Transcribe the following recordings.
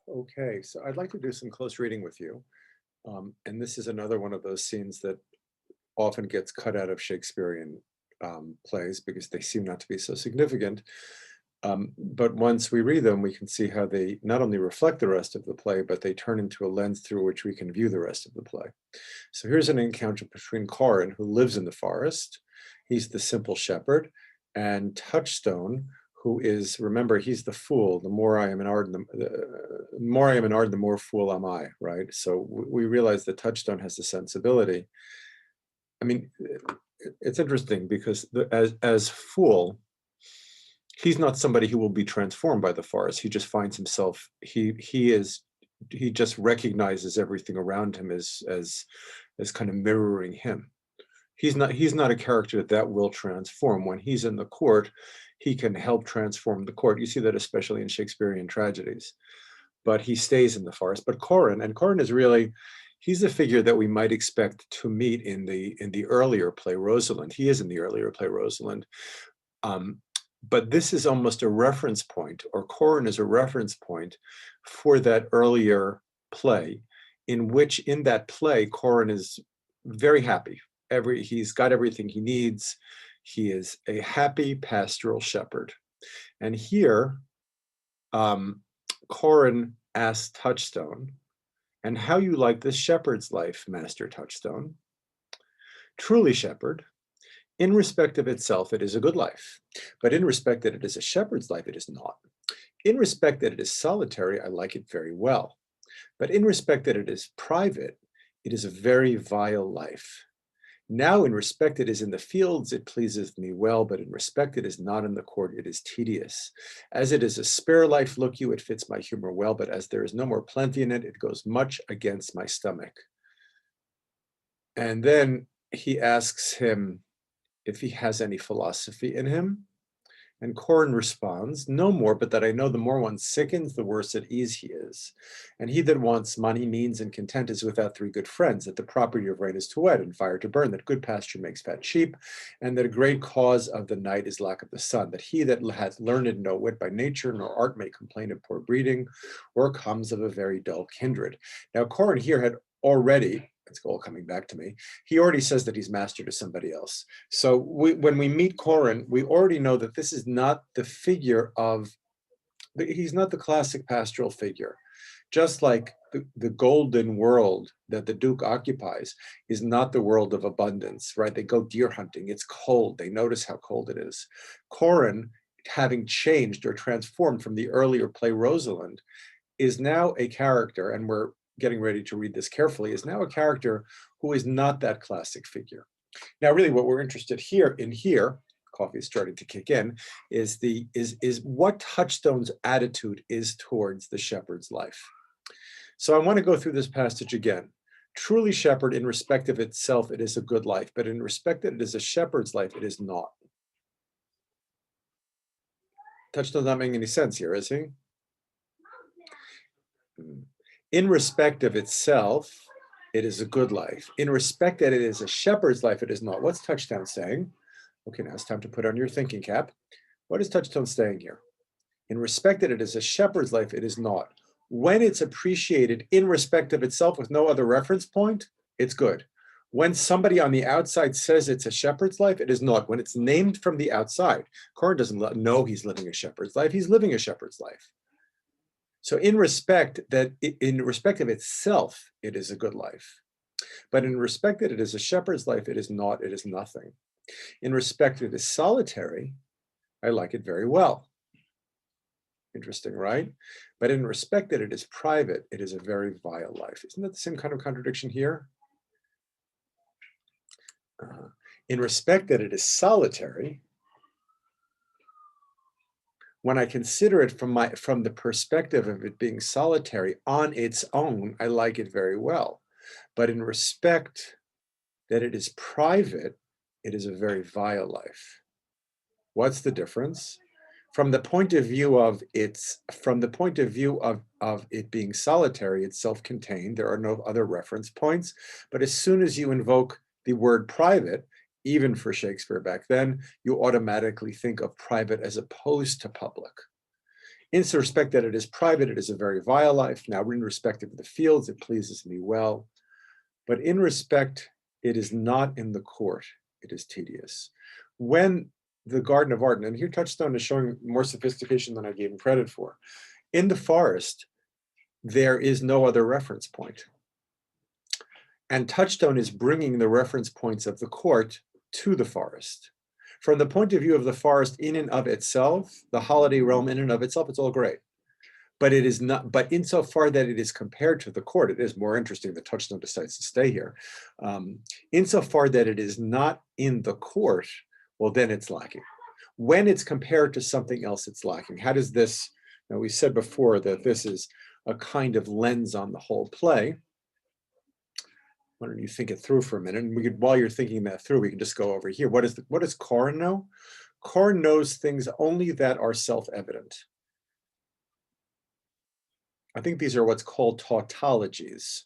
Okay, so I'd like to do some close reading with you. And this is another one of those scenes that often gets cut out of Shakespearean plays because they seem not to be so significant. But once we read them, we can see how they not only reflect the rest of the play, but they turn into a lens through which we can view the rest of the play. So here's an encounter between Corin, who lives in the forest. He's the simple shepherd, and Touchstone, who is, remember, he's the fool. The more I am an art, the more I am an art, the more fool am I, right? So we realize that Touchstone has a sensibility. I mean, it's interesting because as fool, he's not somebody who will be transformed by the forest. He just finds himself, he just recognizes everything around him as kind of mirroring him. He's not a character that will transform. When he's in the court, he can help transform the court. You see that especially in Shakespearean tragedies. But he stays in the forest. But Corin is really, he's a figure that we might expect to meet in the earlier play Rosalind. He is in the earlier play Rosalind. Um, but this is almost a reference point, or Corin is a reference point for that earlier play, in that play, Corin is very happy. He's got everything he needs. He is a happy pastoral shepherd. And here, Corin asks Touchstone, "And how you like this shepherd's life, Master Touchstone?" Truly, shepherd, in respect of itself, it is a good life, but in respect that it is a shepherd's life, it is not. In respect that it is solitary, I like it very well, but in respect that it is private, it is a very vile life. Now in respect it is in the fields, it pleaseth me well, but in respect it is not in the court, it is tedious. As it is a spare life, look you, it fits my humor well, but as there is no more plenty in it, it goes much against my stomach. And then he asks him if he has any philosophy in him. And Corin responds, "No more, but that I know the more one sickens, the worse at ease he is. And he that wants money, means, and content is without three good friends, that the property of rain is to wet, and fire to burn, that good pasture makes fat sheep, and that a great cause of the night is lack of the sun, that he that hath learned no wit by nature, nor art may complain of poor breeding, or comes of a very dull kindred." Now, Corin here had already, it's all coming back to me, he already says that he's master to somebody else. So when we meet Corin, we already know that this is not the figure of, he's not the classic pastoral figure. Just like the golden world that the Duke occupies is not the world of abundance, right? They go deer hunting, it's cold, they notice how cold it is. Corin, having changed or transformed from the earlier play Rosalind, is now a character, and we're getting ready to read this carefully, is now a character who is not that classic figure. Now, really what we're interested here, coffee is starting to kick in, is what Touchstone's attitude is towards the shepherd's life. So I want to go through this passage again. Truly, shepherd, in respect of itself, it is a good life, but in respect that it is a shepherd's life, it is not. Touchstone's not making any sense here, is he? In respect of itself, it is a good life. In respect that it is a shepherd's life, it is not. What's Touchstone saying? Okay, now it's time to put on your thinking cap. What is Touchstone saying here? In respect that it is a shepherd's life, it is not. When it's appreciated in respect of itself with no other reference point, it's good. When somebody on the outside says it's a shepherd's life, it is not. When it's named from the outside, Corin doesn't know he's living a shepherd's life. He's living a shepherd's life. So in respect of itself, it is a good life. But in respect that it is a shepherd's life, it is not, it is nothing. In respect that it is solitary, I like it very well. Interesting, right? But in respect that it is private, it is a very vile life. Isn't that the same kind of contradiction here? In respect that it is solitary, when I consider it from the perspective of it being solitary on its own, I like it very well. But in respect that it is private, it is a very vile life. What's the difference? From the point of view of it being solitary, it's self-contained. There are no other reference points. But as soon as you invoke the word private, even for Shakespeare back then, you automatically think of private as opposed to public. In respect that it is private, it is a very vile life. Now in respect of the fields, it pleases me well. But in respect, it is not in the court, it is tedious. When the Garden of Arden, and here Touchstone is showing more sophistication than I gave him credit for. In the forest, there is no other reference point. And Touchstone is bringing the reference points of the court to the forest. From the point of view of the forest in and of itself, the holiday realm in and of itself, it's all great. But it is not, but insofar that it is compared to the court, it is more interesting that Touchstone decides to stay here. Insofar that it is not in the court, well, then it's lacking. When it's compared to something else, it's lacking. How does this, now we said before that this is a kind of lens on the whole play. Why don't you think it through for a minute? And we could, while you're thinking that through, we can just go over here. What does Corin know? Corin knows things only that are self-evident. I think these are what's called tautologies.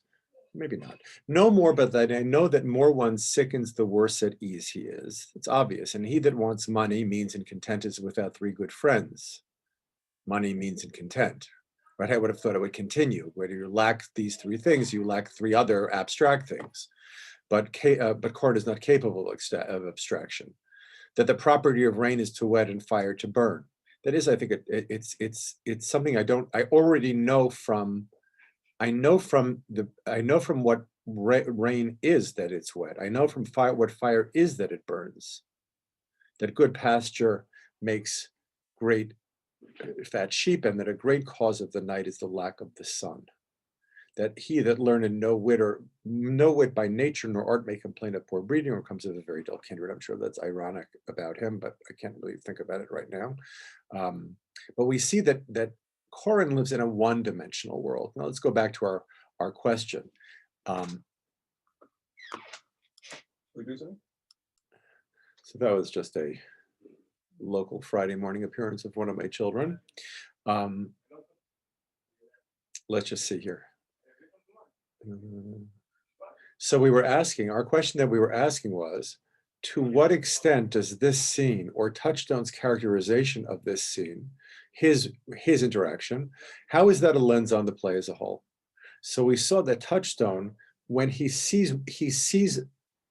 Maybe not. No more, but that I know that more one sickens, the worse at ease he is. It's obvious. And he that wants money means in content is without three good friends. Money means in content. Right? I would have thought it would continue. Where you lack these three things, you lack three other abstract things. But Corin is not capable of abstraction. That the property of rain is to wet and fire to burn. That is, I think it's something I already know from. I know from what rain is that it's wet. I know from fire what fire is that it burns. That good pasture makes great fat sheep, and that a great cause of the night is the lack of the sun. That he that learned no wit by nature nor art may complain of poor breeding, or comes of a very dull kindred. I'm sure that's ironic about him, but I can't really think about it right now. But we see that Corin lives in a one-dimensional world. Now let's go back to our question. So that was just a local Friday morning appearance of one of my children. Let's just see here. So we were asking, our question that we were asking was, to what extent does this scene, or Touchstone's characterization of this scene, his interaction, how is that a lens on the play as a whole? So we saw that Touchstone, when he sees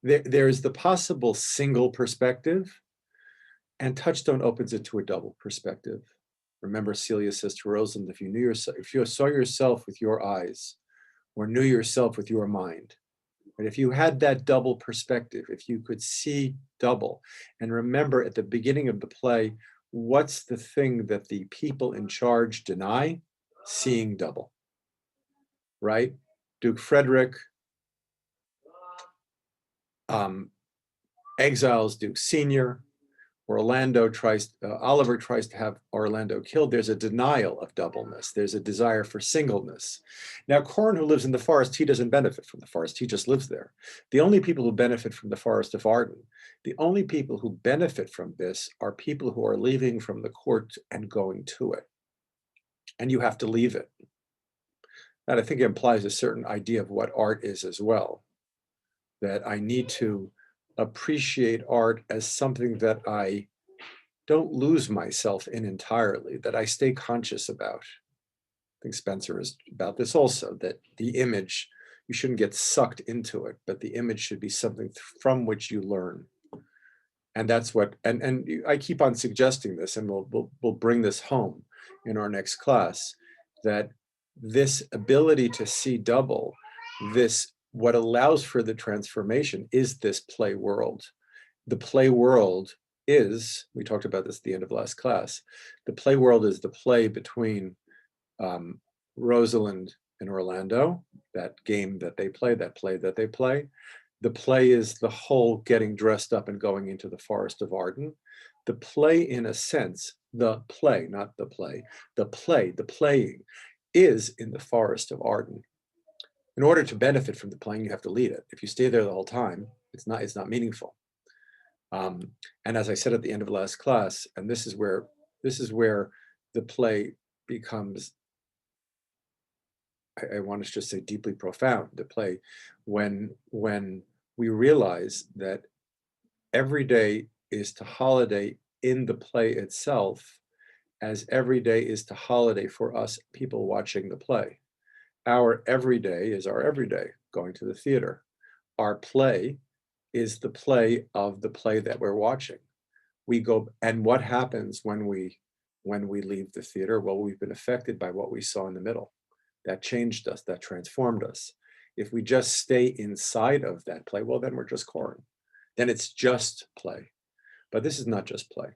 there is the possible single perspective, and Touchstone opens it to a double perspective. Remember, Celia says to Rosalind, if you saw yourself with your eyes, or knew yourself with your mind, but if you had that double perspective, if you could see double, and remember at the beginning of the play, what's the thing that the people in charge deny? Seeing double, right? Duke Frederick exiles Duke Senior. Oliver tries to have Orlando killed. There's a denial of doubleness. There's a desire for singleness. Now, Corin, who lives in the forest, he doesn't benefit from the forest. He just lives there. The only people who benefit from the Forest of Arden, the only people who benefit from this are people who are leaving from the court and going to it. And you have to leave it. That, I think, implies a certain idea of what art is as well. That I need to appreciate art as something that I don't lose myself in entirely, that I stay conscious about. I think Spencer is about this also, that the image, you shouldn't get sucked into it, but the image should be something from which you learn. And that's what, and I keep on suggesting this, and we'll bring this home in our next class, that this ability to see double, what allows for the transformation is this play world. The play world is, we talked about this at the end of last class, the play world is the play between Rosalind and Orlando, that game that they play, that play that they play. The play is the whole getting dressed up and going into the Forest of Arden. The play, in a sense, the play, not the play, the playing is in the Forest of Arden. In order to benefit from the playing, you have to lead it. If you stay there the whole time, it's not meaningful. And as I said at the end of last class, and this is where the play becomes, I want to just say, deeply profound. The play, when we realize that every day is to holiday in the play itself, as every day is to holiday for us people watching the play. Our everyday is our everyday, going to the theater. Our play is the play of the play that we're watching. We go, and what happens when we leave the theater? Well, we've been affected by what we saw in the middle. That changed us, that transformed us. If we just stay inside of that play, well, then we're just Corin. Then it's just play. But this is not just play.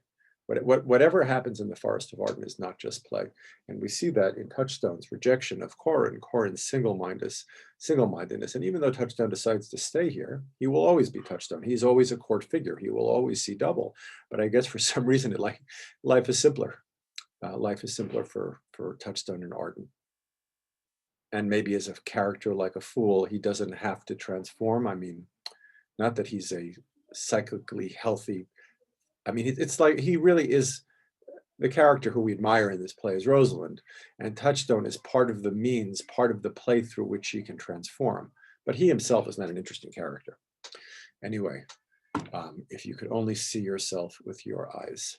Whatever happens in the Forest of Arden is not just play. And we see that in Touchstone's rejection of Corin, Corin's single-mindedness. And even though Touchstone decides to stay here, he will always be Touchstone. He's always a court figure. He will always see double. But I guess for some reason, life is simpler. Life is simpler for Touchstone and Arden. And maybe as a character like a fool, he doesn't have to transform. I mean, not that he's a psychically healthy. I mean, it's like he really is the character who we admire in this play is Rosalind, and Touchstone is part of the means, part of the play through which he can transform. But he himself is not an interesting character. Anyway, if you could only see yourself with your eyes.